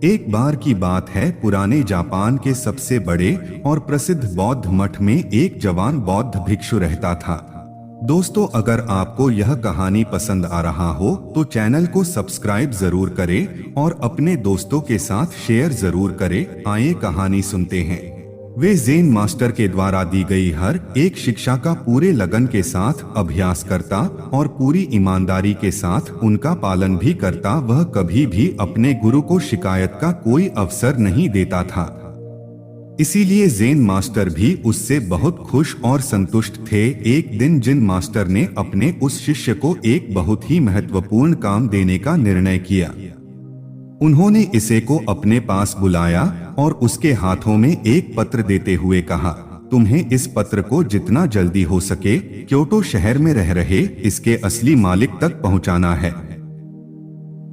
एक बार की बात है, पुराने जापान के सबसे बड़े और प्रसिद्ध बौद्ध मठ में एक जवान बौद्ध भिक्षु रहता था। दोस्तों, अगर आपको यह कहानी पसंद आ रहा हो तो चैनल को सब्सक्राइब जरूर करें और अपने दोस्तों के साथ शेयर जरूर करें। आइए कहानी सुनते हैं। वे ज़ेन मास्टर के द्वारा दी गई हर एक शिक्षा का पूरे लगन के साथ अभ्यास करता और पूरी ईमानदारी के साथ उनका पालन भी करता। वह कभी भी अपने गुरु को शिकायत का कोई अवसर नहीं देता था। इसीलिए ज़ेन मास्टर भी उससे बहुत खुश और संतुष्ट थे। एक दिन जिन मास्टर ने अपने उस शिष्य को एक बहुत ही महत्वपूर्ण काम देने का निर्णय किया। उन्होंने इसे को अपने पास बुलाया और उसके हाथों में एक पत्र देते हुए कहा, तुम्हें इस पत्र को जितना जल्दी हो सके क्योटो शहर में रह रहे इसके असली मालिक तक पहुंचाना है।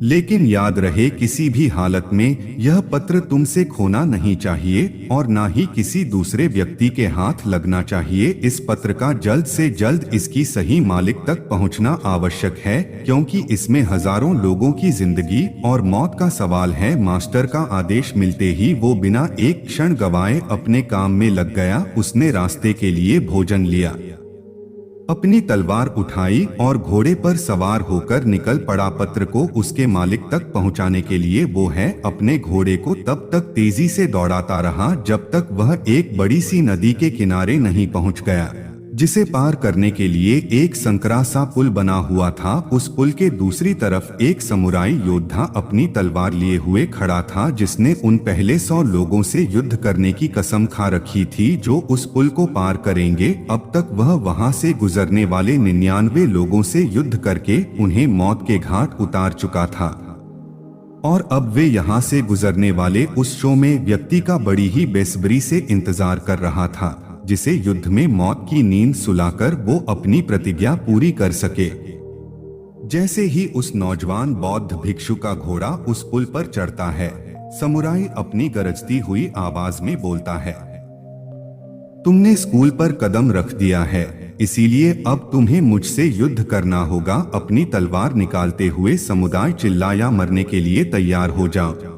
लेकिन याद रहे, किसी भी हालत में यह पत्र तुमसे खोना नहीं चाहिए और ना ही किसी दूसरे व्यक्ति के हाथ लगना चाहिए। इस पत्र का जल्द से जल्द इसकी सही मालिक तक पहुंचना आवश्यक है, क्योंकि इसमें हजारों लोगों की जिंदगी और मौत का सवाल है। मास्टर का आदेश मिलते ही वो बिना एक क्षण गवाए अपने काम में लग गया। उसने रास्ते के लिए भोजन लिया, अपनी तलवार उठाई और घोड़े पर सवार होकर निकल पड़ा। पत्र को उसके मालिक तक पहुंचाने के लिए वो है अपने घोड़े को तब तक तेजी से दौड़ाता रहा जब तक वह एक बड़ी सी नदी के किनारे नहीं पहुंच गया, जिसे पार करने के लिए एक संकरा सा पुल बना हुआ था। उस पुल के दूसरी तरफ एक समुराई योद्धा अपनी तलवार लिए हुए खड़ा था, जिसने उन पहले 100 लोगों से युद्ध करने की कसम खा रखी थी जो उस पुल को पार करेंगे। अब तक वह वहां से गुजरने वाले 99 लोगों से युद्ध करके उन्हें मौत के घाट उतार चुका था और अब वे यहाँ से गुजरने वाले उस शो में व्यक्ति का बड़ी ही बेसब्री से इंतजार कर रहा था, जिसे युद्ध में मौत की नींद सुलाकर वो अपनी प्रतिज्ञा पूरी कर सके। जैसे ही उस नौजवान बौद्ध भिक्षु का घोड़ा उस पुल पर चढ़ता है, समुराई अपनी गरजती हुई आवाज में बोलता है, तुमने स्कूल पर कदम रख दिया है, इसीलिए अब तुम्हें मुझसे युद्ध करना होगा। अपनी तलवार निकालते हुए समुदाय चिल्लाया, मरने के लिए तैयार हो जाओ।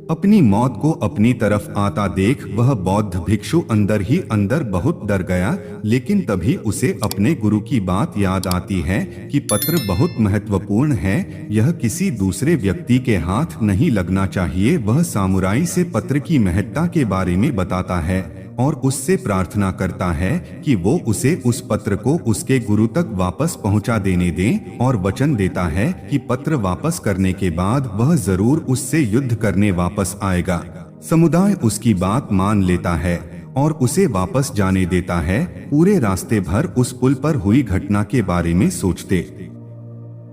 अपनी मौत को अपनी तरफ आता देख वह बौद्ध भिक्षु अंदर ही अंदर बहुत डर गया, लेकिन तभी उसे अपने गुरु की बात याद आती है कि पत्र बहुत महत्वपूर्ण है, यह किसी दूसरे व्यक्ति के हाथ नहीं लगना चाहिए। वह सामुराई से पत्र की महत्ता के बारे में बताता है और उससे प्रार्थना करता है कि वो उसे उस पत्र को उसके गुरु तक वापस पहुंचा देने दें और वचन देता है कि पत्र वापस करने के बाद वह जरूर उससे युद्ध करने वापस आएगा। समुदाय उसकी बात मान लेता है और उसे वापस जाने देता है। पूरे रास्ते भर उस पुल पर हुई घटना के बारे में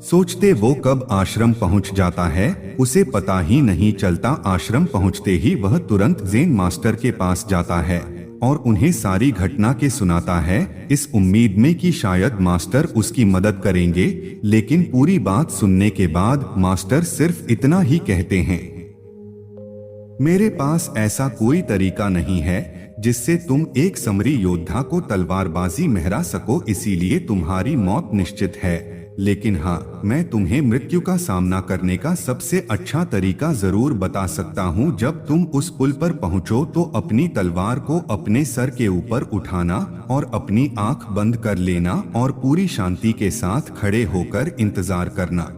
सोचते वो कब आश्रम पहुंच जाता है उसे पता ही नहीं चलता। आश्रम पहुंचते ही वह तुरंत ज़ेन मास्टर के पास जाता है और उन्हें सारी घटना के सुनाता है, इस उम्मीद में कि शायद मास्टर उसकी मदद करेंगे। लेकिन पूरी बात सुनने के बाद मास्टर सिर्फ इतना ही कहते हैं, मेरे पास ऐसा कोई तरीका नहीं है जिससे तुम एक समरी योद्धा को तलवारबाजी महरा सको, इसीलिए तुम्हारी मौत निश्चित है। लेकिन हाँ, मैं तुम्हें मृत्यु का सामना करने का सबसे अच्छा तरीका जरूर बता सकता हूँ। जब तुम उस पुल पर पहुँचो तो अपनी तलवार को अपने सर के ऊपर उठाना और अपनी आंख बंद कर लेना और पूरी शांति के साथ खड़े होकर इंतजार करना।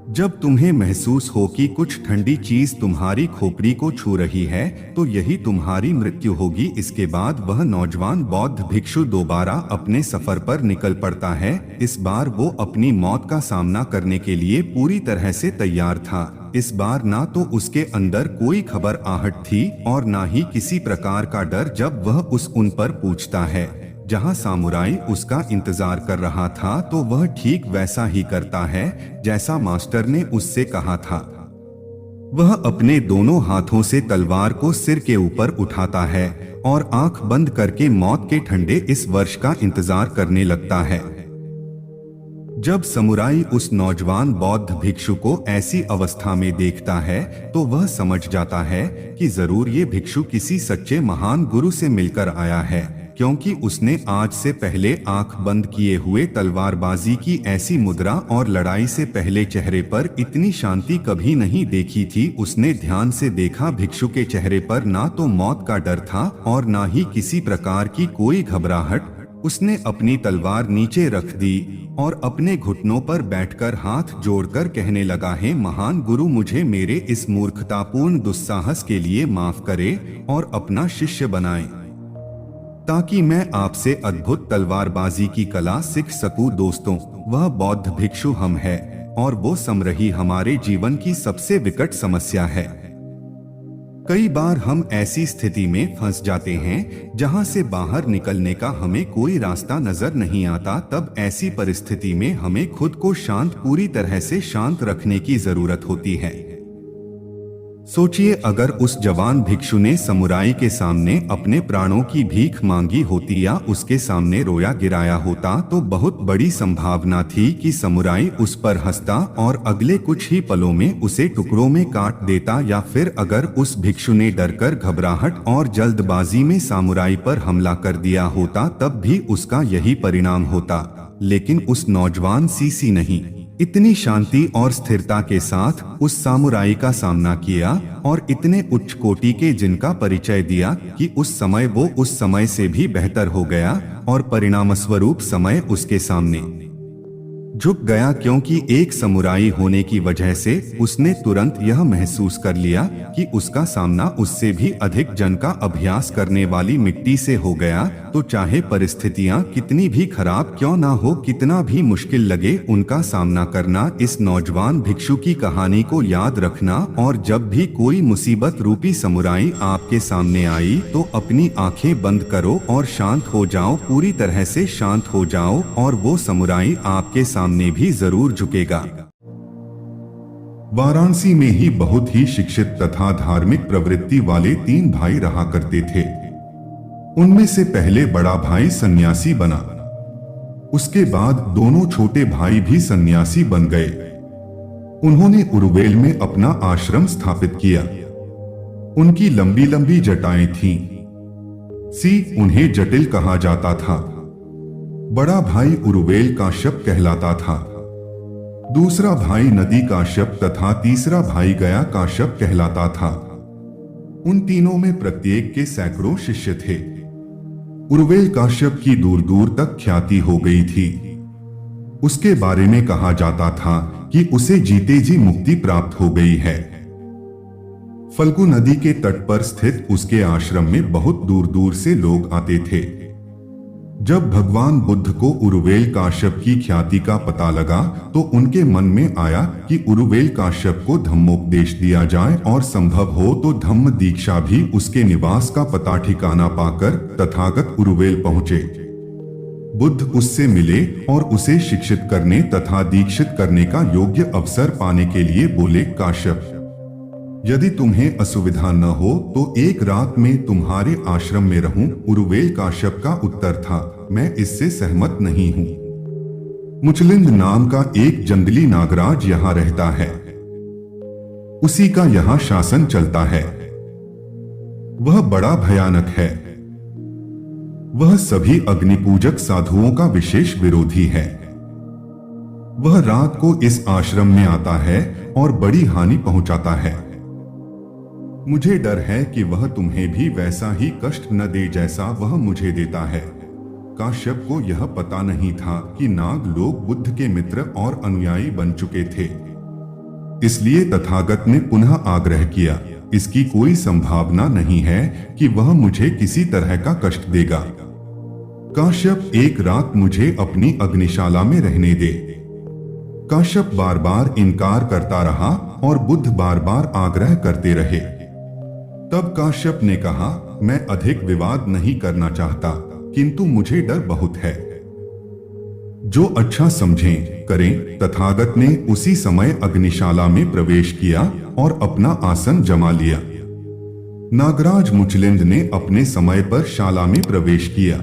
जब तुम्हें महसूस हो कि कुछ ठंडी चीज तुम्हारी खोपड़ी को छू रही है तो यही तुम्हारी मृत्यु होगी। इसके बाद वह नौजवान बौद्ध भिक्षु दोबारा अपने सफर पर निकल पड़ता है। इस बार वो अपनी मौत का सामना करने के लिए पूरी तरह से तैयार था। इस बार ना तो उसके अंदर कोई खबर आहट थी और ना ही किसी प्रकार का डर। जब वह उन पर पूछता है जहां सामुराई उसका इंतजार कर रहा था तो वह ठीक वैसा ही करता है जैसा मास्टर ने उससे कहा था। वह अपने दोनों हाथों से तलवार को सिर के ऊपर उठाता है और आंख बंद करके मौत के ठंडे इस वर्ष का इंतजार करने लगता है। जब समुराई उस नौजवान बौद्ध भिक्षु को ऐसी अवस्था में देखता है तो वह समझ जाता है कि जरूर ये भिक्षु किसी सच्चे महान गुरु से मिलकर आया है। क्योंकि उसने आज से पहले आंख बंद किए हुए तलवारबाजी की ऐसी मुद्रा और लड़ाई से पहले चेहरे पर इतनी शांति कभी नहीं देखी थी। उसने ध्यान से देखा, भिक्षु के चेहरे पर ना तो मौत का डर था और ना ही किसी प्रकार की कोई घबराहट। उसने अपनी तलवार नीचे रख दी और अपने घुटनों पर बैठकर हाथ जोड़कर कहने लगा, हे महान गुरु, मुझे मेरे इस मूर्खतापूर्ण दुस्साहस के लिए माफ करे और अपना शिष्य बनाए, ताकि मैं आपसे अद्भुत तलवारबाजी की कला सीख सकूं। दोस्तों, वह बौद्ध भिक्षु हम है और वो समरही हमारे जीवन की सबसे विकट समस्या है। कई बार हम ऐसी स्थिति में फंस जाते हैं जहां से बाहर निकलने का हमें कोई रास्ता नजर नहीं आता। तब ऐसी परिस्थिति में हमें खुद को शांत, पूरी तरह से शांत रखने की जरूरत होती है। सोचिए, अगर उस जवान भिक्षु ने समुराई के सामने अपने प्राणों की भीख मांगी होती या उसके सामने रोया गिराया होता, तो बहुत बड़ी संभावना थी कि समुराई उस पर हंसता और अगले कुछ ही पलों में उसे टुकड़ों में काट देता। या फिर अगर उस भिक्षु ने डरकर, घबराहट और जल्दबाजी में समुराई पर हमला कर दिया होता, तब भी उसका यही परिणाम होता। लेकिन उस नौजवान सीसी नहीं, इतनी शांति और स्थिरता के साथ उस सामुराई का सामना किया और इतने उच्च कोटि के जिनका परिचय दिया कि उस समय वो उस समय से भी बेहतर हो गया और परिणामस्वरूप समय उसके सामने झुक गया। क्योंकि एक समुराई होने की वजह से उसने तुरंत यह महसूस कर लिया कि उसका सामना उससे भी अधिक जन का अभ्यास करने वाली मिट्टी से हो गया। तो चाहे परिस्थितियां कितनी भी खराब क्यों ना हो, कितना भी मुश्किल लगे, उनका सामना करना। इस नौजवान भिक्षु की कहानी को याद रखना और जब भी कोई मुसीबत रूपी समुराई आपके सामने आई तो अपनी आंखें बंद करो और शांत हो जाओ, पूरी तरह से शांत हो जाओ और वो समुराई आपके सामने भी जरूर झुकेगा। वाराणसी में ही बहुत ही शिक्षित तथा धार्मिक प्रवृत्ति वाले 3 भाई रहा करते थे। उनमें से पहले बड़ा भाई सन्यासी बना, उसके बाद दोनों छोटे भाई भी सन्यासी बन गए। उन्होंने उरुवेल में अपना आश्रम स्थापित किया। उनकी लंबी लंबी जटाएं थीं। उन्हें जटिल कहा जाता था। बड़ा भाई उरुवेल काश्यप कहलाता था, दूसरा भाई नदी काश्यप तथा तीसरा भाई गया काश्यप कहलाता था। उन तीनों में प्रत्येक के सैकड़ों शिष्य थे। उरुवेल काश्यप की दूर दूर तक ख्याति हो गई थी। उसके बारे में कहा जाता था कि उसे जीते जी मुक्ति प्राप्त हो गई है। फल्गु नदी के तट पर स्थित उसके आश्रम में बहुत दूर दूर से लोग आते थे। जब भगवान बुद्ध को उरुवेल काश्यप की ख्याति का पता लगा तो उनके मन में आया कि उरुवेल काश्यप को धम्मोपदेश दिया जाए और संभव हो तो धम्म दीक्षा भी। उसके निवास का पता ठिकाना पाकर तथागत उरुवेल पहुंचे। बुद्ध उससे मिले और उसे शिक्षित करने तथा दीक्षित करने का योग्य अवसर पाने के लिए बोले, काश्यप, यदि तुम्हें असुविधा न हो तो एक रात में तुम्हारे आश्रम में रहूं। उरुवेल काश्यप का उत्तर था, मैं इससे सहमत नहीं हूं। मुचलिंद नाम का एक जंगली नागराज यहाँ रहता है, उसी का यहाँ शासन चलता है। वह बड़ा भयानक है। वह सभी अग्निपूजक साधुओं का विशेष विरोधी है। वह रात को इस आश्रम में आता है और बड़ी हानि पहुंचाता है। मुझे डर है कि वह तुम्हें भी वैसा ही कष्ट न दे जैसा वह मुझे देता है। काश्यप को यह पता नहीं था कि नाग लोग बुद्ध के मित्र और अनुयायी बन चुके थे। इसलिए तथागत ने पुनः आग्रह किया, इसकी कोई संभावना नहीं है कि वह मुझे किसी तरह का कष्ट देगा। काश्यप, एक रात मुझे अपनी अग्निशाला में रहने दे। काश्यप बार बार इनकार करता रहा और बुद्ध बार बार आग्रह करते रहे। तब काश्यप ने कहा, मैं अधिक विवाद नहीं करना चाहता, किंतु मुझे डर बहुत है। जो अच्छा समझें करें। तथागत ने उसी समय अग्निशाला में प्रवेश किया और अपना आसन जमा लिया। नागराज मुचलिंद ने अपने समय पर शाला में प्रवेश किया,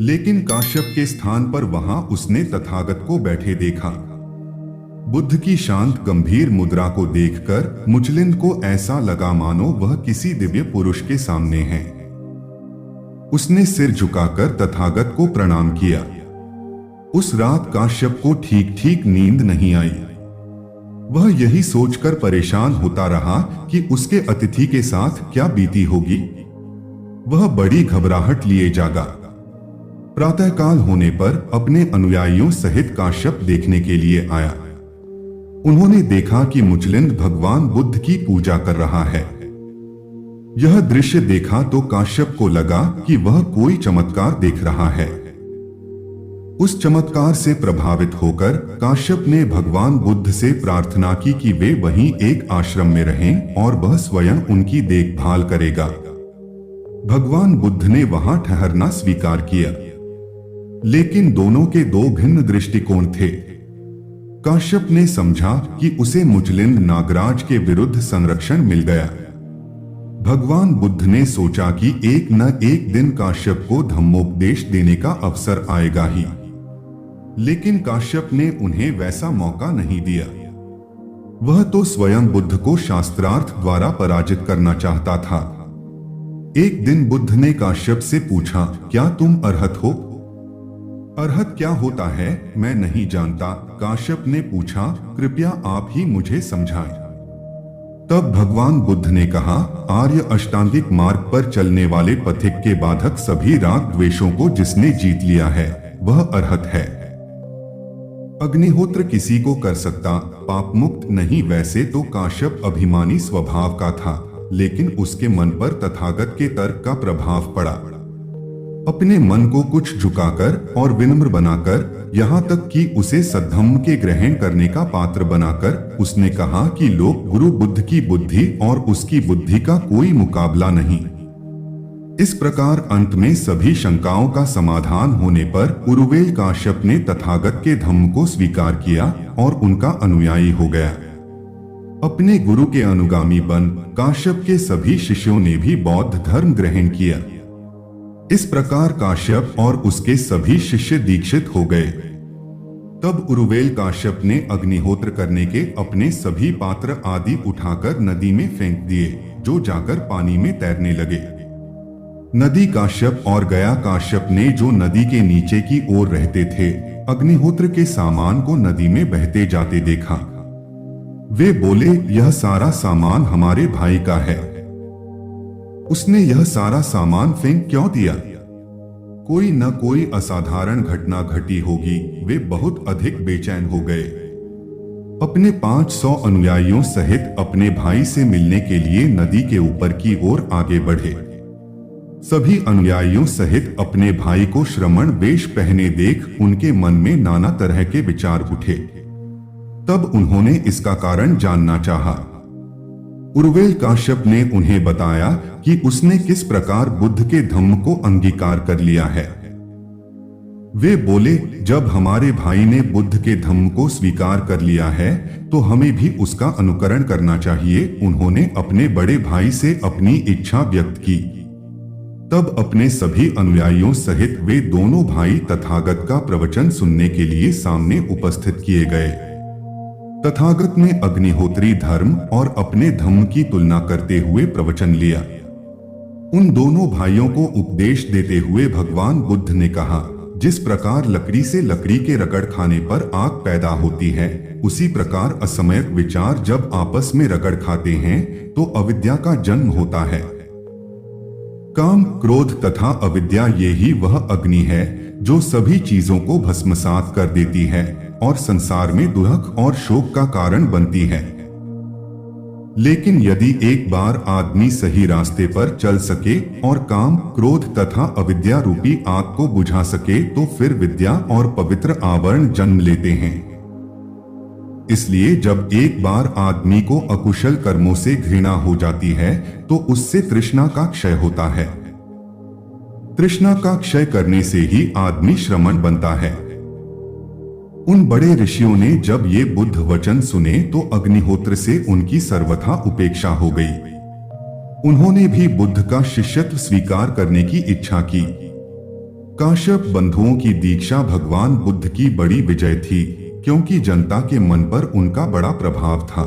लेकिन काश्यप के स्थान पर वहां उसने तथागत को बैठे देखा। बुद्ध की शांत गंभीर मुद्रा को देखकर मुचलिंद को ऐसा लगा मानो वह किसी दिव्य पुरुष के सामने है। उसने सिर झुकाकर तथागत को प्रणाम किया। उस रात काश्यप को ठीक ठीक नींद नहीं आई। वह यही सोचकर परेशान होता रहा कि उसके अतिथि के साथ क्या बीती होगी। वह बड़ी घबराहट लिए जागा। प्रातःकाल होने पर अपने अनुयायियों सहित काश्यप देखने के लिए आया। उन्होंने देखा कि मुचलिंद भगवान बुद्ध की पूजा कर रहा है। यह दृश्य देखा तो काश्यप को लगा कि वह कोई चमत्कार देख रहा है। उस चमत्कार से प्रभावित होकर काश्यप ने भगवान बुद्ध से प्रार्थना की कि वे वहीं एक आश्रम में रहें और वह स्वयं उनकी देखभाल करेगा। भगवान बुद्ध ने वहां ठहरना स्वीकार किया, लेकिन दोनों के दो भिन्न दृष्टिकोण थे। काश्यप ने समझा कि उसे मुचलिंद नागराज के विरुद्ध संरक्षण मिल गया। भगवान बुद्ध ने सोचा कि एक न एक दिन काश्यप को धम्मोपदेश देने का अवसर आएगा ही, लेकिन काश्यप ने उन्हें वैसा मौका नहीं दिया। वह तो स्वयं बुद्ध को शास्त्रार्थ द्वारा पराजित करना चाहता था। एक दिन बुद्ध ने काश्यप से पूछा, क्या तुम अरहत हो? अरहत क्या होता है मैं नहीं जानता, काश्यप ने पूछा, कृपया आप ही मुझे समझाएं। तब भगवान बुद्ध ने कहा, आर्य अष्टांगिक मार्ग पर चलने वाले पथिक के बाधक सभी राग द्वेषों को जिसने जीत लिया है वह अरहत है। अग्निहोत्र किसी को कर सकता, पाप मुक्त नहीं। वैसे तो काश्यप अभिमानी स्वभाव का था, लेकिन उसके मन पर तथागत के तर्क का प्रभाव पड़ा। अपने मन को कुछ झुकाकर और विनम्र बनाकर, यहाँ तक कि उसे सद्धम्म के ग्रहण करने का पात्र बनाकर उसने कहा कि लोग गुरु बुद्ध की बुद्धि और उसकी बुद्धि का कोई मुकाबला नहीं। इस प्रकार अंत में सभी शंकाओं का समाधान होने पर उरुवेल काश्यप ने तथागत के धम्म को स्वीकार किया और उनका अनुयायी हो गया। अपने गुरु के अनुगामी बन काश्यप के सभी शिष्यों ने भी बौद्ध धर्म ग्रहण किया। इस प्रकार काश्यप और उसके सभी शिष्य दीक्षित हो गए। तब उरुवेल काश्यप ने अग्निहोत्र करने के अपने सभी पात्र आदि उठाकर नदी में फेंक दिए, जो जाकर पानी में तैरने लगे। नदी काश्यप और गया काश्यप ने, जो नदी के नीचे की ओर रहते थे, अग्निहोत्र के सामान को नदी में बहते जाते देखा। वे बोले, यह सारा सामान हमारे भाई का है। उसने यह सारा सामान फेंक क्यों दिया? कोई न कोई असाधारण घटना घटी होगी। वे बहुत अधिक बेचैन हो गए। अपने 500 अनुयायियों सहित अपने भाई से मिलने के लिए नदी के ऊपर की ओर आगे बढ़े। सभी अनुयायियों सहित अपने भाई को श्रमण वेश पहने देख उनके मन में नाना तरह के विचार उठे। तब उन्होंने इसका कारण जानना चाहा। उरुवेल काश्यप ने उन्हें बताया कि उसने किस प्रकार बुद्ध के धम्म को अंगीकार कर लिया है। वे बोले, जब हमारे भाई ने बुद्ध के धम्म को स्वीकार कर लिया है तो हमें भी उसका अनुकरण करना चाहिए। उन्होंने अपने बड़े भाई से अपनी इच्छा व्यक्त की। तब अपने सभी अनुयायियों सहित वे दोनों भाई तथागत का प्रवचन सुनने के लिए सामने उपस्थित किए गए। तथागत ने अग्निहोत्री धर्म और अपने धम्म की तुलना करते हुए प्रवचन लिया। उन दोनों भाइयों को उपदेश देते हुए भगवान बुद्ध ने कहा, जिस प्रकार लकड़ी से लकड़ी के रगड़ खाने पर आग पैदा होती है, उसी प्रकार असमयक विचार जब आपस में रगड़ खाते हैं तो अविद्या का जन्म होता है। काम, क्रोध तथा अविद्या, ये ही वह अग्नि है जो सभी चीजों को भस्मसात कर देती है और संसार में दुख और शोक का कारण बनती है। लेकिन यदि एक बार आदमी सही रास्ते पर चल सके और काम, क्रोध तथा अविद्या रूपी आग को बुझा सके तो फिर विद्या और पवित्र आवरण जन्म लेते हैं। इसलिए जब एक बार आदमी को अकुशल कर्मों से घृणा हो जाती है तो उससे तृष्णा का क्षय होता है। तृष्णा का क्षय करने से ही आदमी श्रमण बनता है। उन बड़े ऋषियों ने जब ये बुद्ध वचन सुने तो अग्निहोत्र से उनकी सर्वथा उपेक्षा हो गई। उन्होंने भी बुद्ध का शिष्यत्व स्वीकार करने की इच्छा की। काश्यप बंधुओं की दीक्षा भगवान बुद्ध की बड़ी विजय थी, क्योंकि जनता के मन पर उनका बड़ा प्रभाव था।